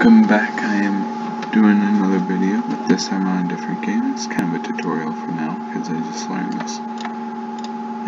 Welcome back. I am doing another video, but this time on a different game. It's kind of a tutorial for now because I just learned this.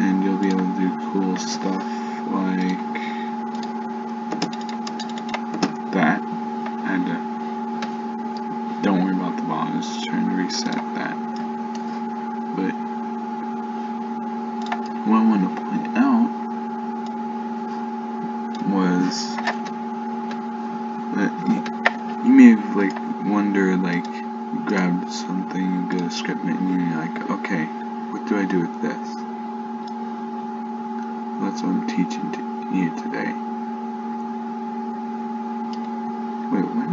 And you'll be able to do cool stuff like that. Don't worry about the ball, I was just trying to reset that. But what I want to point out was that you may have wonder you grabbed something, you go to script menu, and you're like, okay, what do I do with this? That's what I'm teaching you today. Wait, what?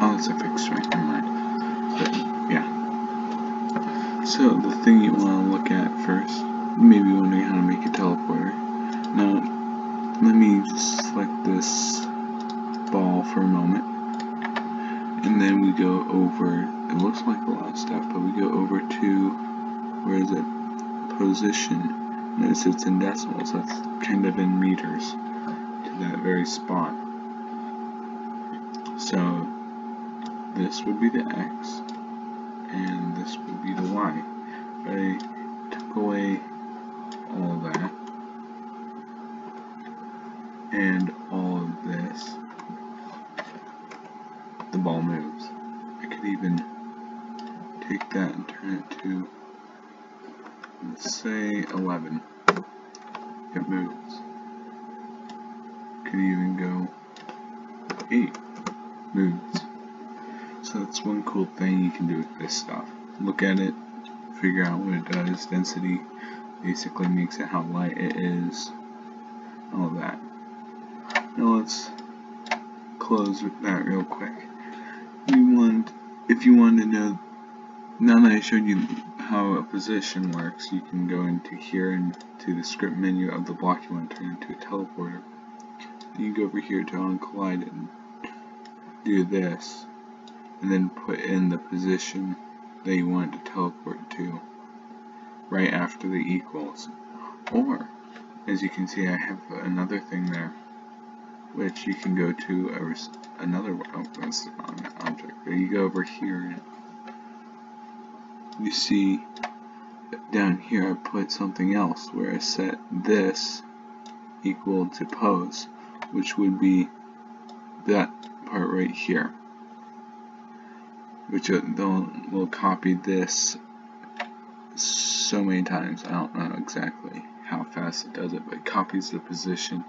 Oh, it's a fixed string, never mind. But, yeah. So, the thing you want to look at first, you may be wondering how to make a teleporter. Now, let me just select this ball for a moment. And then we go over, it looks like the last step, but we go over to, where is it? Position. Notice it's in decimals, that's kind of in meters to that very spot. So, this would be the X, and this would be the Y. If I took away all that, and all of this, the ball moves. I could even take that and turn it to, let's say, 11. It moves. Could even go 8. Moves. So that's one cool thing you can do with this stuff. Look at it, figure out what it does. Density basically makes it how light it is. All that. Now let's close with that real quick. If you want to know, now that I showed you how a position works, you can go into here and to the script menu of the block you want to turn into a teleporter. You go over here to on collide and do this, and then put in the position that you want to teleport to right after the equals. Or, as you can see, I have another thing there, which you can go to another, oh, that's the wrong object, but you go over here and you see down here I put something else where I set this equal to pose, which would be that part right here, which will copy this so many times. I don't know exactly how fast it does it, but it copies the position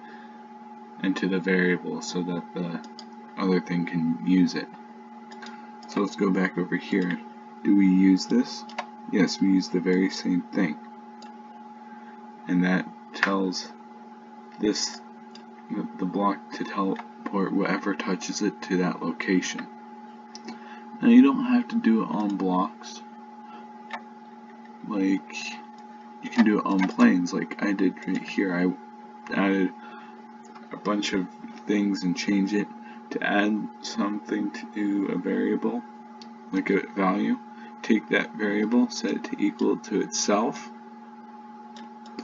into the variable so that the other thing can use it. So let's go back over here. Do we use this? Yes, we use the very same thing. And that tells this, the block, to teleport whatever touches it to that location. Now you don't have to do it on blocks. You can do it on planes like I did right here. I added a bunch of things and change it to add something to a variable, like a value. Take that variable, set it to equal to itself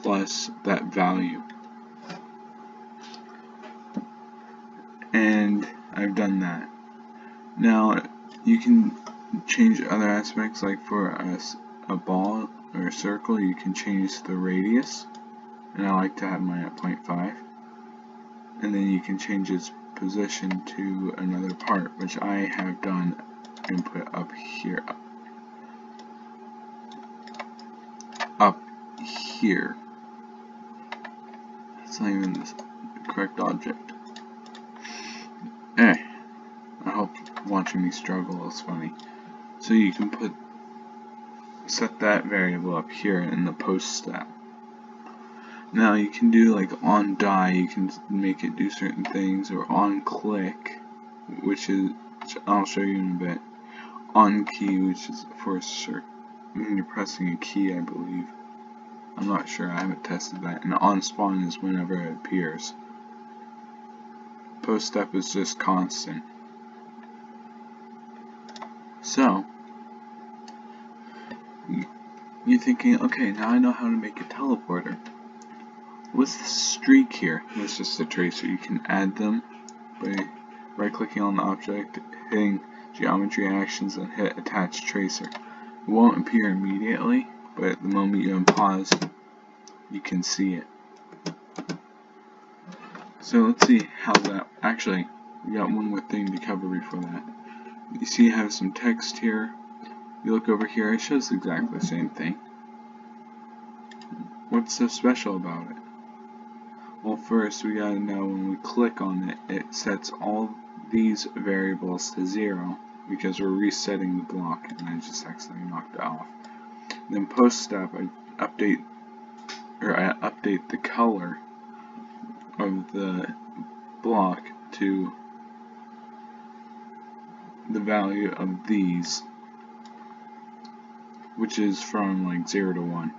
plus that value. And I've done that. Now you can change other aspects, like for a ball or a circle, you can change the radius, and I like to have mine at 0.5. And then you can change its position to another part, which I have done and put up here. Up here. It's not even the correct object. I hope watching me struggle is funny. So you can set that variable up here in the post step. Now you can do on die, you can make it do certain things, or on click, which I'll show you in a bit. On key, which is for when you're pressing a key, I believe. I'm not sure, I haven't tested that. And on spawn is whenever it appears. Post step is just constant. So, you're thinking, okay, now I know how to make a teleporter. What's the streak here? That's just a tracer. You can add them by right-clicking on the object, hitting geometry actions, and hit attach tracer. It won't appear immediately, but the moment you unpause, you can see it. So let's see how that, actually, we got one more thing to cover before that. You see you have some text here. You look over here, it shows exactly the same thing. What's so special about it? Well, first we gotta know when we click on it, it sets all these variables to 0 because we're resetting the block, and I just accidentally knocked it off. Then post step, I update the color of the block to the value of these, which is from like 0 to 1.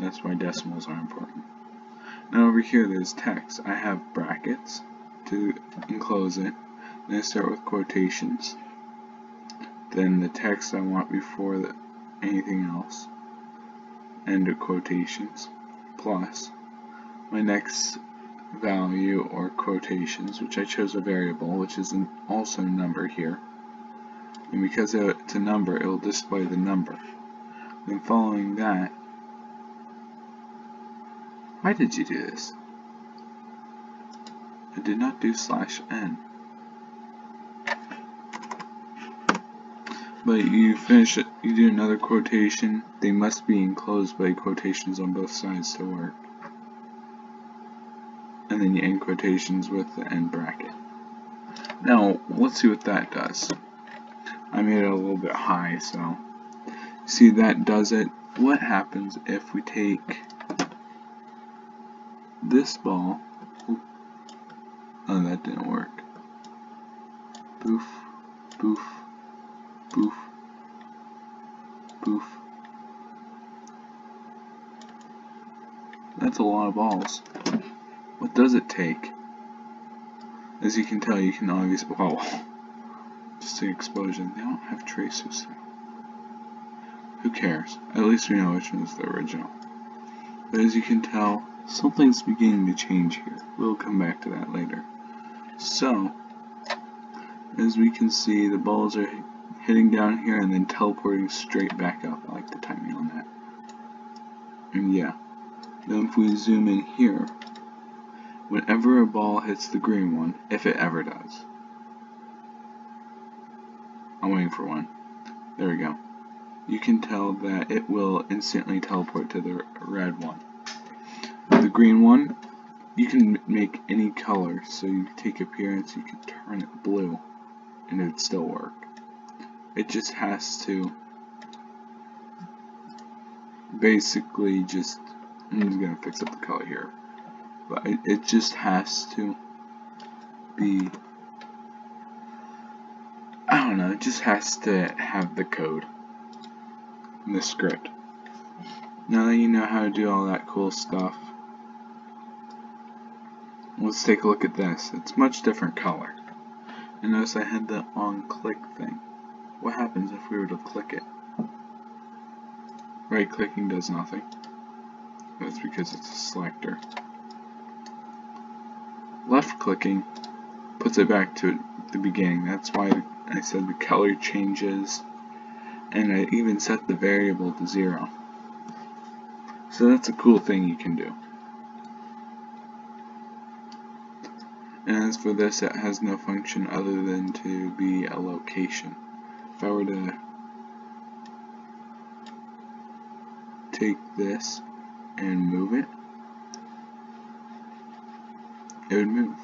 That's why decimals are important. Now over here there's text. I have brackets to enclose it. Then I start with quotations. Then the text I want before anything else. End of quotations. Plus my next value or quotations, which I chose a variable, which is also a number here. And because it's a number, it will display the number. Then following that, why did you do this? I did not do /n. But you finish it, you do another quotation. They must be enclosed by quotations on both sides to work. And then you end quotations with the end bracket. Now, let's see what that does. I made it a little bit high, so see, that does it. What happens if we take this ball? Oh, that didn't work. Boof, boof, boof, boof. That's a lot of balls. What does it take? As you can tell, you can obviously, wow, just an explosion. They don't have tracers. Who cares? At least we know which one is the original. But as you can tell, something's beginning to change here. We'll come back to that later. So, as we can see, the balls are hitting down here and then teleporting straight back up. I like the timing on that. And yeah. Then if we zoom in here, whenever a ball hits the green one, if it ever does. I'm waiting for one. There we go. You can tell that it will instantly teleport to the red one. The green one, you can make any color, so you take appearance, you can turn it blue, and it would still work. It just has to basically just, I'm just going to fix up the color here, but it just has to be, I don't know, it just has to have the code in the script. Now that you know how to do all that cool stuff, let's take a look at this. It's much different color. And notice I had the on click thing. What happens if we were to click it? Right clicking does nothing. That's because it's a selector. Left clicking puts it back to the beginning. That's why I said the color changes, and I even set the variable to 0. So that's a cool thing you can do. And as for this, it has no function other than to be a location. If I were to take this and move it, it would move.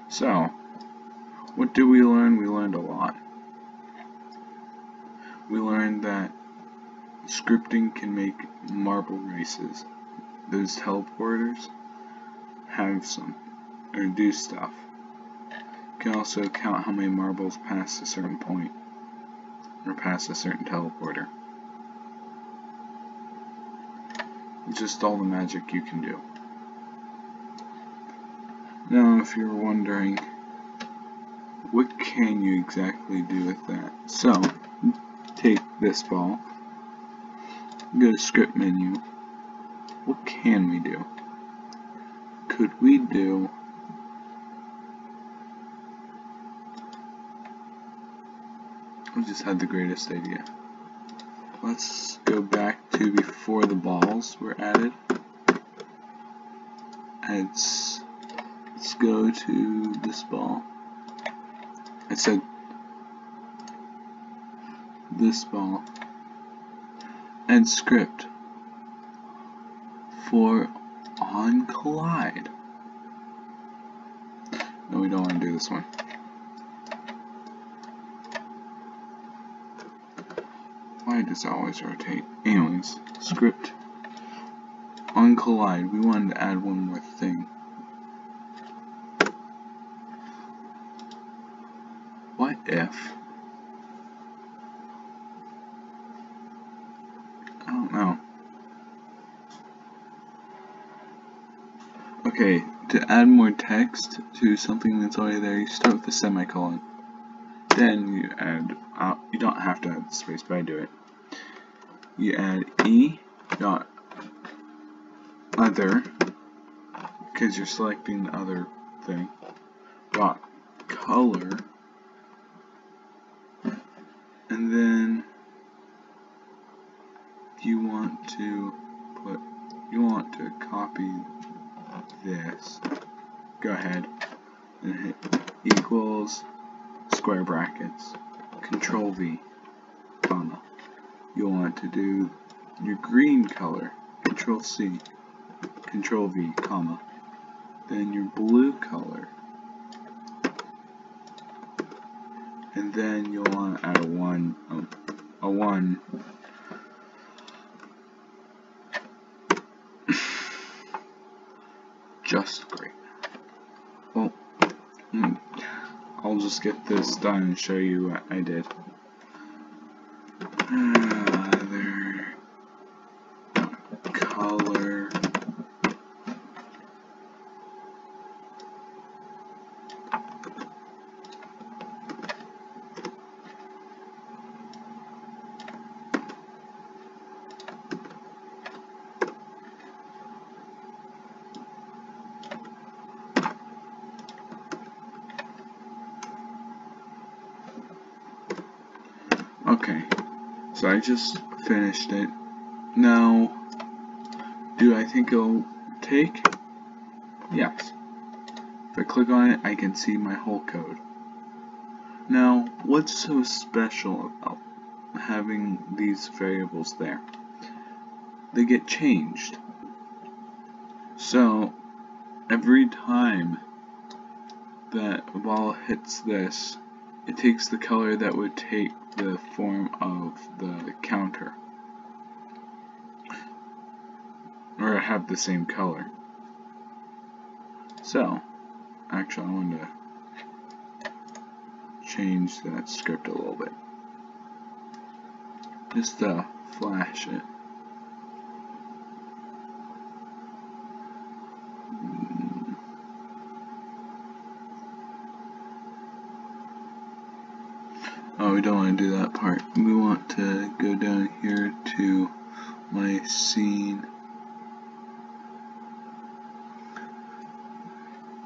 So, what did we learn? We learned a lot. We learned that scripting can make marble races. Those teleporters have some, or do stuff. You can also count how many marbles pass a certain point, or pass a certain teleporter. Just all the magic you can do. Now, if you're wondering, what can you exactly do with that? So, take this ball, go to script menu. What can we do? Could we do I just had the greatest idea. Let's go back to before the balls were added. Let's go to this ball. I said this ball. And script for on collide. No, we don't want to do this one. Why does it always rotate? Anyways, script on collide. We wanted to add one more thing. What if? I don't know. Okay, to add more text to something that's already there, you start with a semicolon. Then you add, you don't have to add the space, but I do it. You add E dot other, because you're selecting the other thing, dot color, and then you want to copy this. Go ahead and hit equals square brackets, Control V, comma. You'll want to do your green color, Control C, Control V, comma. Then your blue color, and then you'll want to add a one. Just great. Well, I'll just get this done and show you what I did. Other color. Okay, so I just finished it. Now, do I think it'll take? Yes. If I click on it, I can see my whole code. Now, what's so special about having these variables there? They get changed. So, every time that a ball hits this, it takes the color that would take the form of the counter, or have the same color. So, actually I want to change that script a little bit, just to flash it. Oh, we don't want to do that part. We want to go down here to my scene.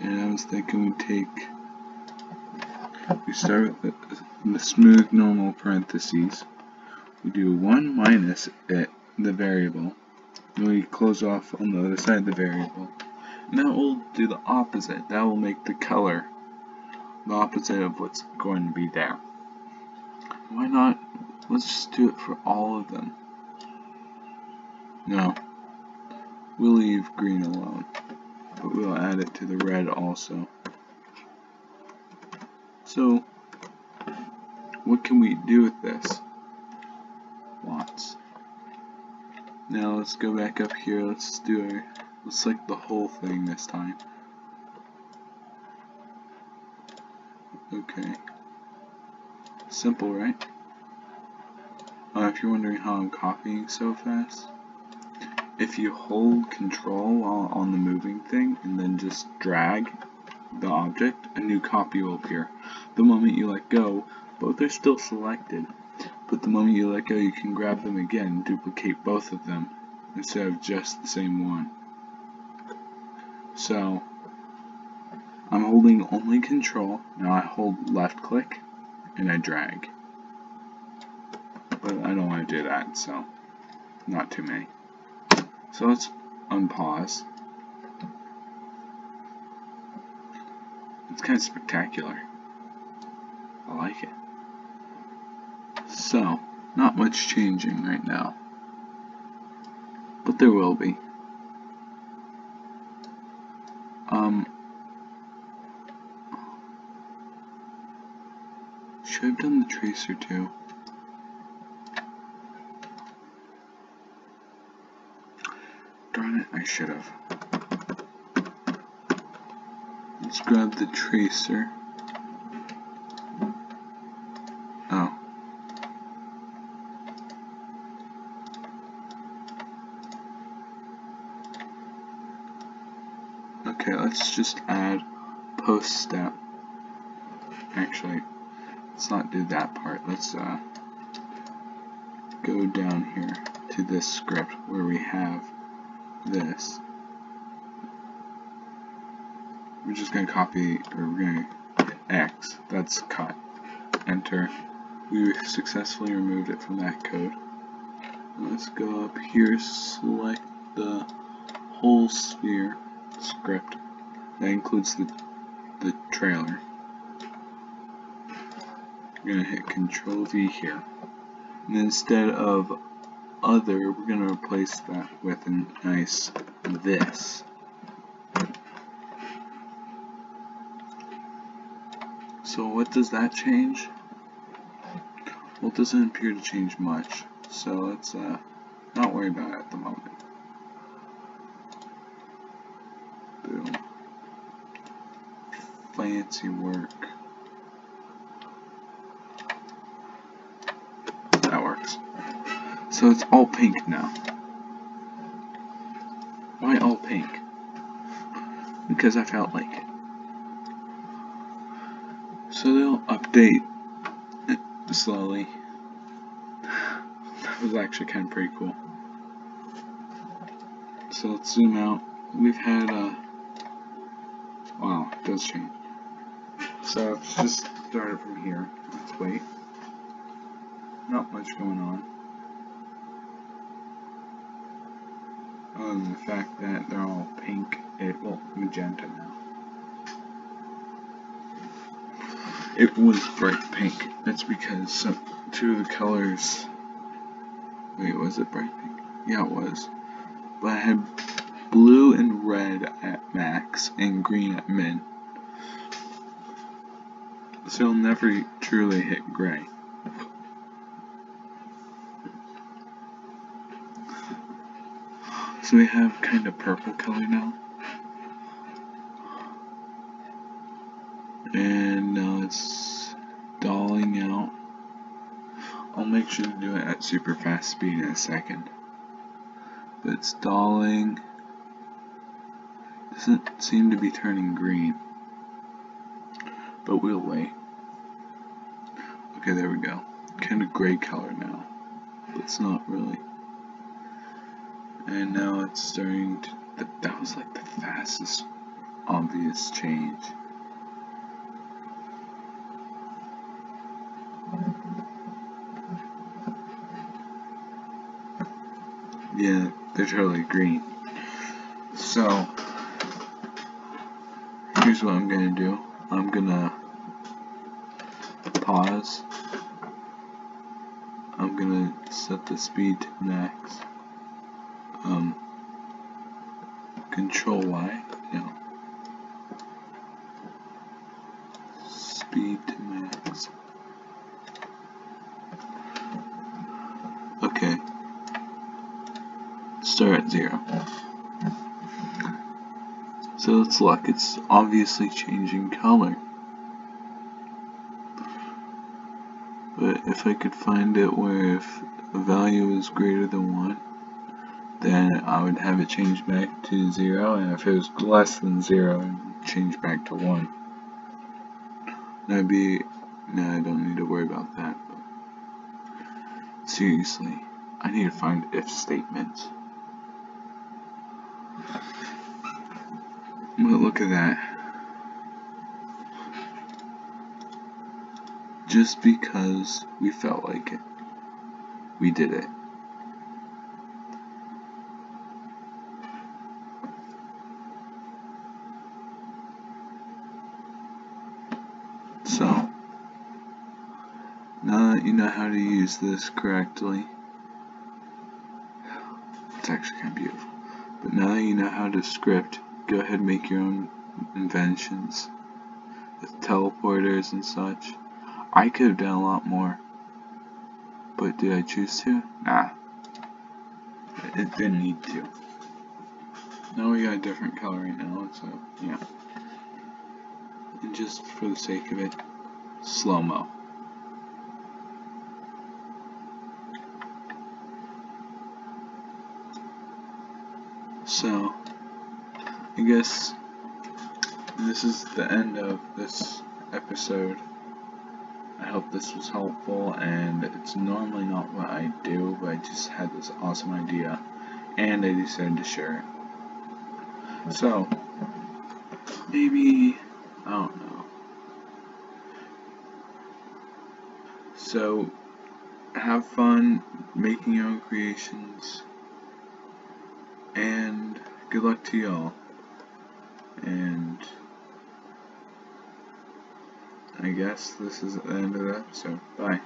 And I was thinking we start with the smooth normal parentheses. We do 1 minus it, the variable. Then we close off on the other side of the variable. And that will do the opposite. That will make the color the opposite of what's going to be there. Why not? Let's just do it for all of them. No. We'll leave green alone, but we'll add it to the red also. So, what can we do with this? Lots. Now let's go back up here. Let's select the whole thing this time. Okay. Simple, right? If you're wondering how I'm copying so fast, if you hold Control while on the moving thing and then just drag the object, a new copy will appear. The moment you let go, both are still selected, but the moment you let go, you can grab them again and duplicate both of them instead of just the same one. So, I'm holding only Control. Now I hold left click and I drag. but I don't want to do that, so not too many. So let's unpause. It's kind of spectacular. I like it. So, not much changing right now, but there will be. Should I have done the tracer too? Darn it, I should have. Let's grab the tracer. Oh. Okay, let's just add post step. Actually, let's not do that part. Let's go down here to this script where we have this. We're just going to copy, or we're going to hit X. That's cut. Enter. We successfully removed it from that code. Let's go up here, select the whole sphere script. That includes the trailer. We're going to hit Control V here. And instead of other, we're going to replace that with a nice this. So what does that change? Well, it doesn't appear to change much. So let's not worry about it at the moment. Boom. Fancy work. That works. So it's all pink now. Why all pink? Because I felt like it. So they'll update it slowly. That was actually kind of pretty cool. So let's zoom out. We've had wow, it does change. So let's just start it from here. Let's wait. Not much going on. Other than the fact that they're all pink, well, magenta now. It was bright pink. That's because two of the colors. Wait, was it bright pink? Yeah, it was. But I had blue and red at max and green at min. So it'll never truly hit gray. So we have kind of purple color now. And now it's dolling out. I'll make sure to do it at super fast speed in a second. But it's dolling. Doesn't seem to be turning green. But we'll wait. Okay, there we go. Kind of gray color now. But it's not really. And now it's starting to. That was like the fastest obvious change. Yeah, they're totally green. So, here's what I'm gonna do. I'm gonna pause. I'm gonna set the speed to max. Control Y, no. Speed to max. Okay. Start at 0. So let's look, it's obviously changing color. But if I could find it where if a value is greater than 1, then I would have it change back to 0, and if it was less than 0, it would change back to 1. That'd be, no, I don't need to worry about that. But seriously, I need to find if statements. But look at that. Just because we felt like it. we did it. So, now that you know how to use this correctly, it's actually kind of beautiful. But now that you know how to script, go ahead and make your own inventions with teleporters and such. I could have done a lot more, but did I choose to? Nah, it didn't need to. Now we got a different color right now, so yeah. And just for the sake of it, slow-mo. So, I guess this is the end of this episode. I hope this was helpful, and it's normally not what I do, but I just had this awesome idea, and I decided to share it. So, maybe, I don't know. So, have fun making your own creations, and good luck to y'all. And I guess this is the end of the episode. Bye.